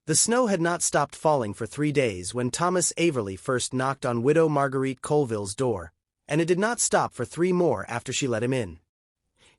The snow had not stopped falling for 3 days when Thomas Averley first knocked on widow Marguerite Colville's door, and it did not stop for 3 more after she let him in.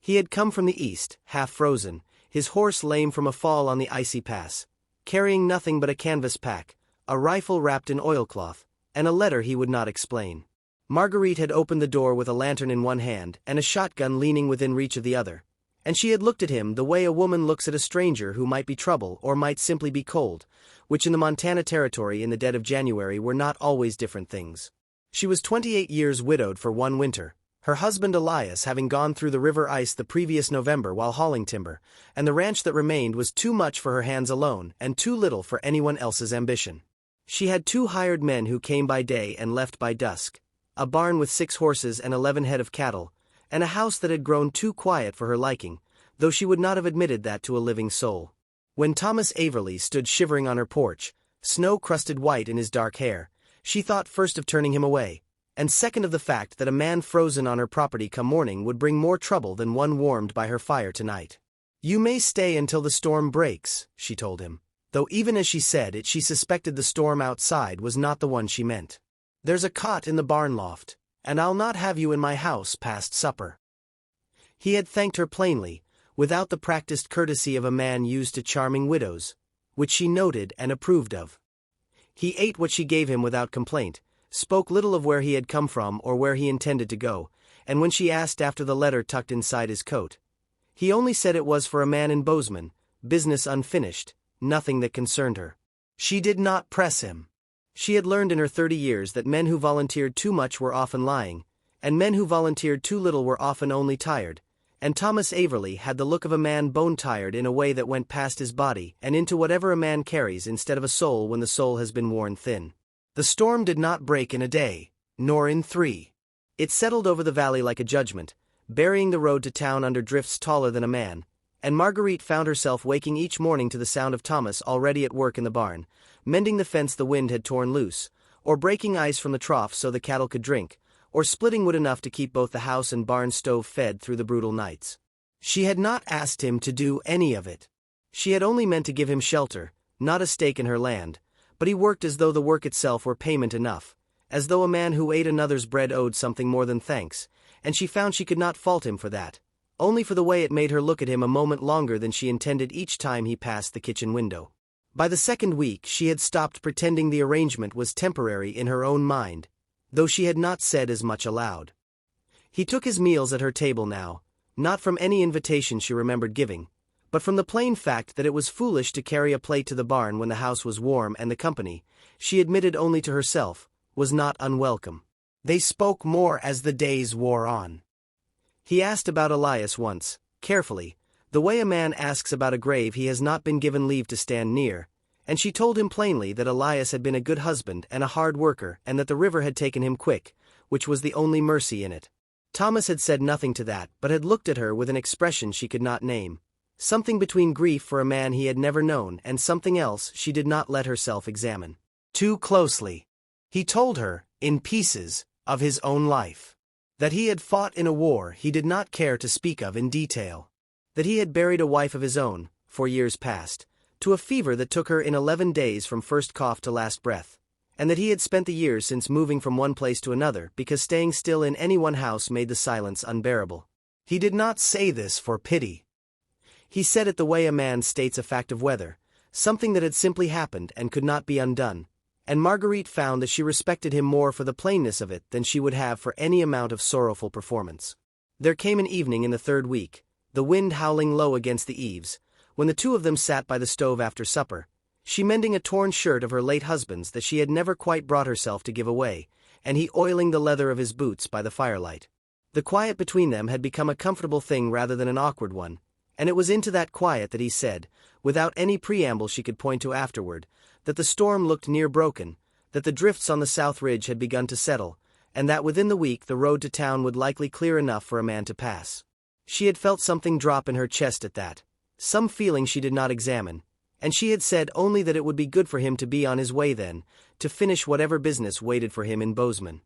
He had come from the east, half frozen, his horse lame from a fall on the icy pass, carrying nothing but a canvas pack, a rifle wrapped in oilcloth, and a letter he would not explain. Marguerite had opened the door with a lantern in one hand and a shotgun leaning within reach of the other, and she had looked at him the way a woman looks at a stranger who might be trouble or might simply be cold, which in the Montana Territory in the dead of January were not always different things. She was 28 years widowed for one winter, her husband Elias having gone through the river ice the previous November while hauling timber, and the ranch that remained was too much for her hands alone and too little for anyone else's ambition. She had 2 hired men who came by day and left by dusk, a barn with 6 horses and 11 head of cattle, and a house that had grown too quiet for her liking, though she would not have admitted that to a living soul. When Thomas Averley stood shivering on her porch, snow-crusted white in his dark hair, she thought first of turning him away, and second of the fact that a man frozen on her property come morning would bring more trouble than one warmed by her fire tonight. "You may stay until the storm breaks," she told him, though even as she said it she suspected the storm outside was not the one she meant. "There's a cot in the barn loft, and I'll not have you in my house past supper." He had thanked her plainly, without the practiced courtesy of a man used to charming widows, which she noted and approved of. He ate what she gave him without complaint, spoke little of where he had come from or where he intended to go, and when she asked after the letter tucked inside his coat, he only said it was for a man in Bozeman, business unfinished, nothing that concerned her. She did not press him. She had learned in her 30 years that men who volunteered too much were often lying, and men who volunteered too little were often only tired, and Thomas Averley had the look of a man bone-tired in a way that went past his body and into whatever a man carries instead of a soul when the soul has been worn thin. The storm did not break in a day, nor in 3. It settled over the valley like a judgment, burying the road to town under drifts taller than a man, and Marguerite found herself waking each morning to the sound of Thomas already at work in the barn, mending the fence the wind had torn loose, or breaking ice from the trough so the cattle could drink, or splitting wood enough to keep both the house and barn stove fed through the brutal nights. She had not asked him to do any of it. She had only meant to give him shelter, not a stake in her land, but he worked as though the work itself were payment enough, as though a man who ate another's bread owed something more than thanks, and she found she could not fault him for that, only for the way it made her look at him a moment longer than she intended each time he passed the kitchen window. By the 2nd week she had stopped pretending the arrangement was temporary in her own mind, though she had not said as much aloud. He took his meals at her table now, not from any invitation she remembered giving, but from the plain fact that it was foolish to carry a plate to the barn when the house was warm and the company, she admitted only to herself, was not unwelcome. They spoke more as the days wore on. He asked about Elias once, carefully, the way a man asks about a grave he has not been given leave to stand near, and she told him plainly that Elias had been a good husband and a hard worker and that the river had taken him quick, which was the only mercy in it. Thomas had said nothing to that but had looked at her with an expression she could not name, something between grief for a man he had never known and something else she did not let herself examine too closely. He told her, in pieces, of his own life. That he had fought in a war he did not care to speak of in detail. That he had buried a wife of his own, for years past, to a fever that took her in 11 days from first cough to last breath, and that he had spent the years since moving from one place to another because staying still in any one house made the silence unbearable. He did not say this for pity. He said it the way a man states a fact of weather, something that had simply happened and could not be undone, and Marguerite found that she respected him more for the plainness of it than she would have for any amount of sorrowful performance. There came an evening in the 3rd week, the wind howling low against the eaves, when the 2 of them sat by the stove after supper, she mending a torn shirt of her late husband's that she had never quite brought herself to give away, and he oiling the leather of his boots by the firelight. The quiet between them had become a comfortable thing rather than an awkward one, and it was into that quiet that he said, without any preamble she could point to afterward, that the storm looked near broken, that the drifts on the south ridge had begun to settle, and that within the week the road to town would likely clear enough for a man to pass. She had felt something drop in her chest at that, some feeling she did not examine, and she had said only that it would be good for him to be on his way then, to finish whatever business waited for him in Bozeman.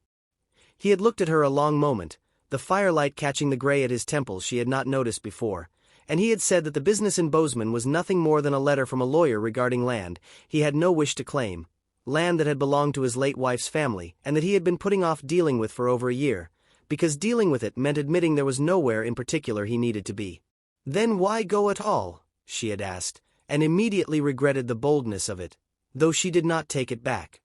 He had looked at her a long moment, the firelight catching the gray at his temples she had not noticed before, and he had said that the business in Bozeman was nothing more than a letter from a lawyer regarding land he had no wish to claim, land that had belonged to his late wife's family and that he had been putting off dealing with for over a year, because dealing with it meant admitting there was nowhere in particular he needed to be. Then why go at all? She had asked, and immediately regretted the boldness of it, though she did not take it back.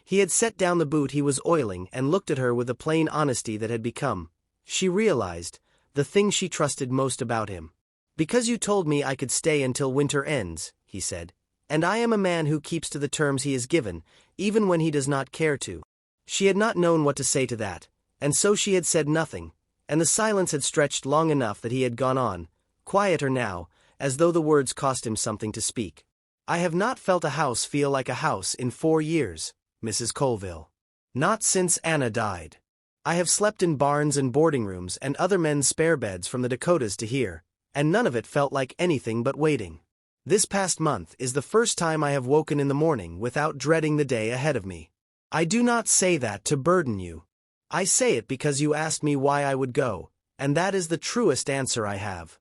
He had set down the boot he was oiling and looked at her with the plain honesty that had become, she realized, the thing she trusted most about him. Because you told me I could stay until winter ends, he said, and I am a man who keeps to the terms he has given, even when he does not care to. She had not known what to say to that, and so she had said nothing, and the silence had stretched long enough that he had gone on, quieter now, as though the words cost him something to speak. I have not felt a house feel like a house in 4 years, Mrs. Colville. Not since Anna died. I have slept in barns and boarding rooms and other men's spare beds from the Dakotas to here, and none of it felt like anything but waiting. This past month is the first time I have woken in the morning without dreading the day ahead of me. I do not say that to burden you. I say it because you asked me why I would go, and that is the truest answer I have.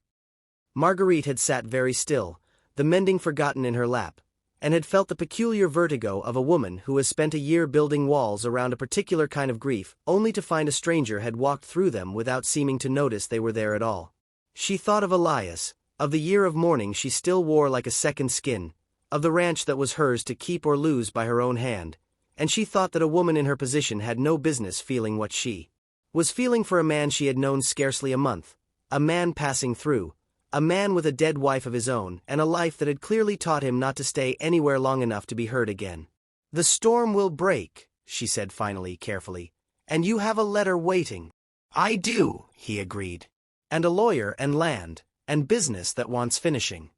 Marguerite had sat very still, the mending forgotten in her lap, and had felt the peculiar vertigo of a woman who has spent a year building walls around a particular kind of grief only to find a stranger had walked through them without seeming to notice they were there at all. She thought of Elias, of the year of mourning she still wore like a second skin, of the ranch that was hers to keep or lose by her own hand, and she thought that a woman in her position had no business feeling what she was feeling for a man she had known scarcely a month, a man passing through, a man with a dead wife of his own and a life that had clearly taught him not to stay anywhere long enough to be heard again. The storm will break, she said finally, carefully, and you have a letter waiting. I do, he agreed. And a lawyer and land, and business that wants finishing.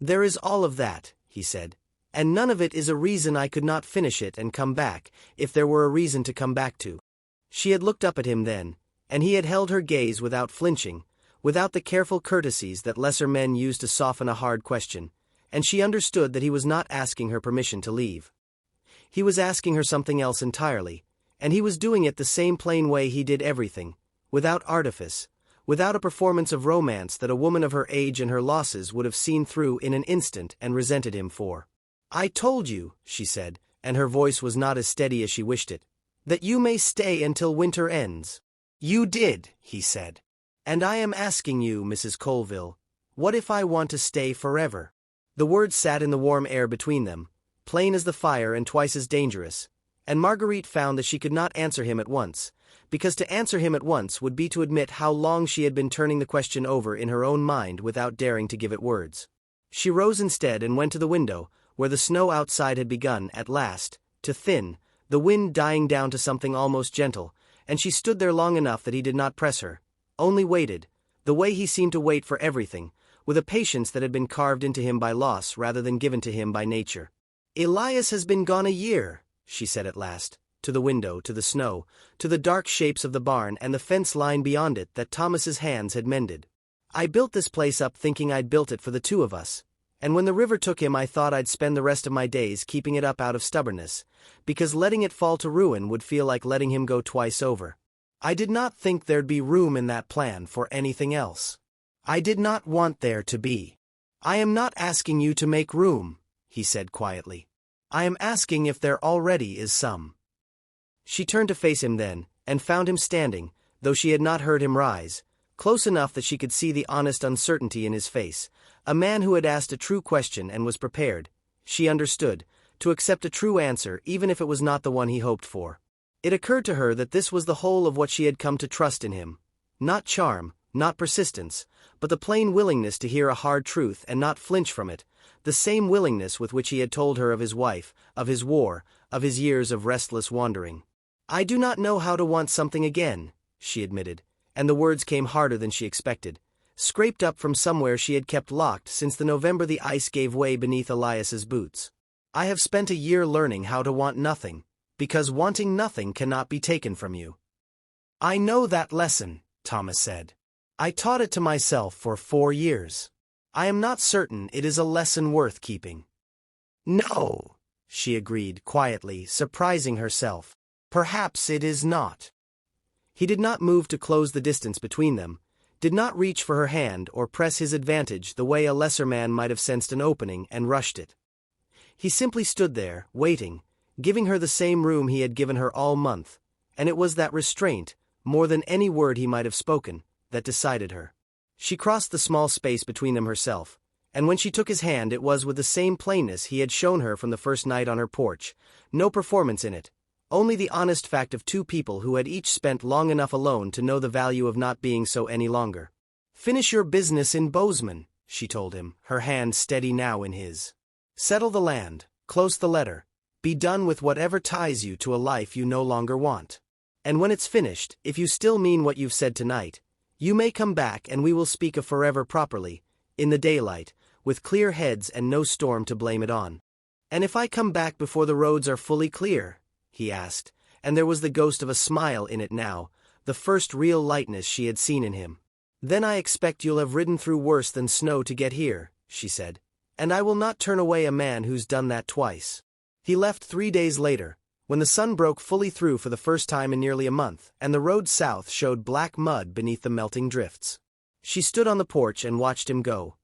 There is all of that, he said, and none of it is a reason I could not finish it and come back, if there were a reason to come back to. She had looked up at him then, and he had held her gaze without flinching, without the careful courtesies that lesser men use to soften a hard question, and she understood that he was not asking her permission to leave. He was asking her something else entirely, and he was doing it the same plain way he did everything, without artifice, without a performance of romance that a woman of her age and her losses would have seen through in an instant and resented him for. I told you, she said, and her voice was not as steady as she wished it, that you may stay until winter ends. You did, he said. And I am asking you, Mrs. Colville, what if I want to stay forever? The words sat in the warm air between them, plain as the fire and twice as dangerous, and Marguerite found that she could not answer him at once, because to answer him at once would be to admit how long she had been turning the question over in her own mind without daring to give it words. She rose instead and went to the window, where the snow outside had begun, at last, to thin, the wind dying down to something almost gentle, and she stood there long enough that he did not press her, only waited, the way he seemed to wait for everything, with a patience that had been carved into him by loss rather than given to him by nature. Elias has been gone a year, she said at last, to the window, to the snow, to the dark shapes of the barn and the fence line beyond it that Thomas's hands had mended. I built this place up thinking I'd built it for the two of us, and when the river took him I thought I'd spend the rest of my days keeping it up out of stubbornness, because letting it fall to ruin would feel like letting him go twice over. I did not think there'd be room in that plan for anything else. I did not want there to be. I am not asking you to make room, he said quietly. I am asking if there already is some. She turned to face him then, and found him standing, though she had not heard him rise, close enough that she could see the honest uncertainty in his face, a man who had asked a true question and was prepared, she understood, to accept a true answer even if it was not the one he hoped for. It occurred to her that this was the whole of what she had come to trust in him. Not charm, not persistence, but the plain willingness to hear a hard truth and not flinch from it, the same willingness with which he had told her of his wife, of his war, of his years of restless wandering. I do not know how to want something again, she admitted, and the words came harder than she expected, scraped up from somewhere she had kept locked since the November the ice gave way beneath Elias's boots. I have spent a year learning how to want nothing, because wanting nothing cannot be taken from you. I know that lesson, Thomas said. I taught it to myself for 4 years. I am not certain it is a lesson worth keeping. No, she agreed quietly, surprising herself. Perhaps it is not. He did not move to close the distance between them, did not reach for her hand or press his advantage the way a lesser man might have sensed an opening and rushed it. He simply stood there, waiting, giving her the same room he had given her all month, and it was that restraint, more than any word he might have spoken, that decided her. She crossed the small space between them herself, and when she took his hand it was with the same plainness he had shown her from the first night on her porch, no performance in it, only the honest fact of two people who had each spent long enough alone to know the value of not being so any longer. "Finish your business in Bozeman," she told him, her hand steady now in his. "Settle the land, close the letter, be done with whatever ties you to a life you no longer want. And when it's finished, if you still mean what you've said tonight, you may come back and we will speak of forever properly, in the daylight, with clear heads and no storm to blame it on." "And if I come back before the roads are fully clear?" he asked, and there was the ghost of a smile in it now, the first real lightness she had seen in him. "Then I expect you'll have ridden through worse than snow to get here," she said, "and I will not turn away a man who's done that twice." He left 3 days later, when the sun broke fully through for the first time in nearly a month, and the road south showed black mud beneath the melting drifts. She stood on the porch and watched him go.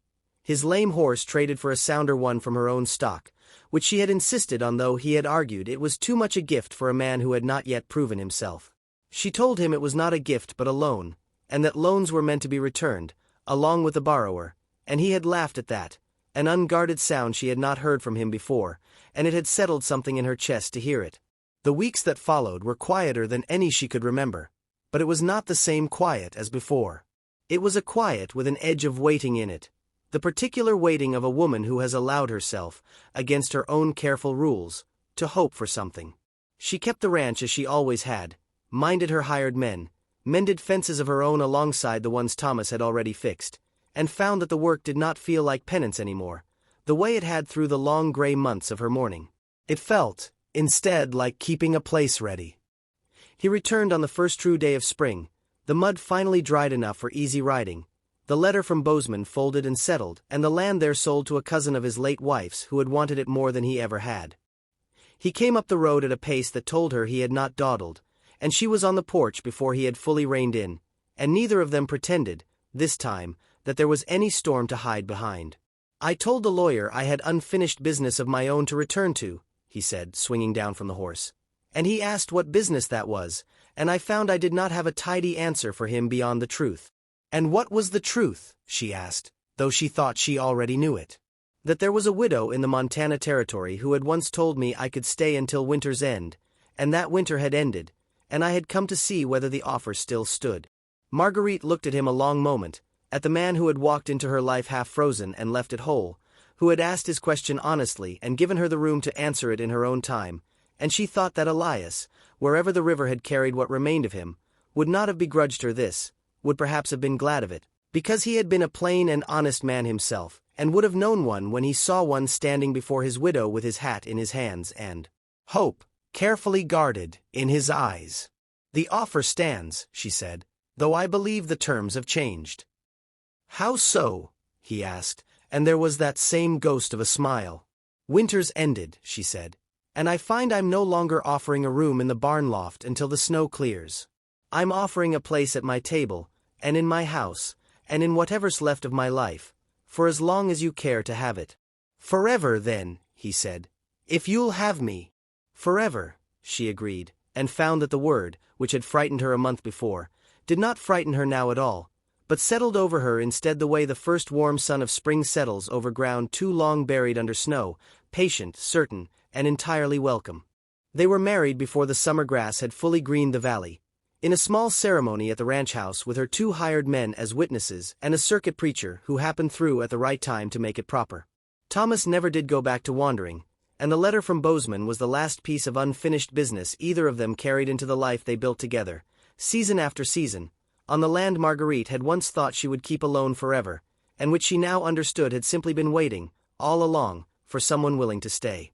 His lame horse traded for a sounder one from her own stock, which she had insisted on though he had argued it was too much a gift for a man who had not yet proven himself. She told him it was not a gift but a loan, and that loans were meant to be returned, along with the borrower, and he had laughed at that, an unguarded sound she had not heard from him before, and it had settled something in her chest to hear it. The weeks that followed were quieter than any she could remember, but it was not the same quiet as before. It was a quiet with an edge of waiting in it, the particular waiting of a woman who has allowed herself, against her own careful rules, to hope for something. She kept the ranch as she always had, minded her hired men, mended fences of her own alongside the ones Thomas had already fixed, and found that the work did not feel like penance anymore, the way it had through the long gray months of her mourning. It felt, instead, like keeping a place ready. He returned on the first true day of spring, the mud finally dried enough for easy riding, the letter from Bozeman folded and settled, and the land there sold to a cousin of his late wife's who had wanted it more than he ever had. He came up the road at a pace that told her he had not dawdled, and she was on the porch before he had fully reined in, and neither of them pretended, this time, that there was any storm to hide behind. "I told the lawyer I had unfinished business of my own to return to," he said, swinging down from the horse. "And he asked what business that was, and I found I did not have a tidy answer for him beyond the truth." "And what was the truth?" she asked, though she thought she already knew it. "That there was a widow in the Montana Territory who had once told me I could stay until winter's end, and that winter had ended, and I had come to see whether the offer still stood." Marguerite looked at him a long moment, at the man who had walked into her life half frozen and left it whole, who had asked his question honestly and given her the room to answer it in her own time, and she thought that Elias, wherever the river had carried what remained of him, would not have begrudged her this, would perhaps have been glad of it, because he had been a plain and honest man himself, and would have known one when he saw one standing before his widow with his hat in his hands and hope, carefully guarded, in his eyes. "The offer stands," she said, "though I believe the terms have changed." "How so?" he asked, and there was that same ghost of a smile. "Winter's ended," she said, "and I find I'm no longer offering a room in the barn loft until the snow clears. I'm offering a place at my table, and in my house, and in whatever's left of my life, for as long as you care to have it." "Forever, then," he said, "if you'll have me." "Forever," she agreed, and found that the word, which had frightened her a month before, did not frighten her now at all, but settled over her instead the way the first warm sun of spring settles over ground too long buried under snow, patient, certain, and entirely welcome. They were married before the summer grass had fully greened the valley, in a small ceremony at the ranch house with her 2 hired men as witnesses and a circuit preacher who happened through at the right time to make it proper. Thomas never did go back to wandering, and the letter from Bozeman was the last piece of unfinished business either of them carried into the life they built together, season after season, on the land Marguerite had once thought she would keep alone forever, and which she now understood had simply been waiting, all along, for someone willing to stay.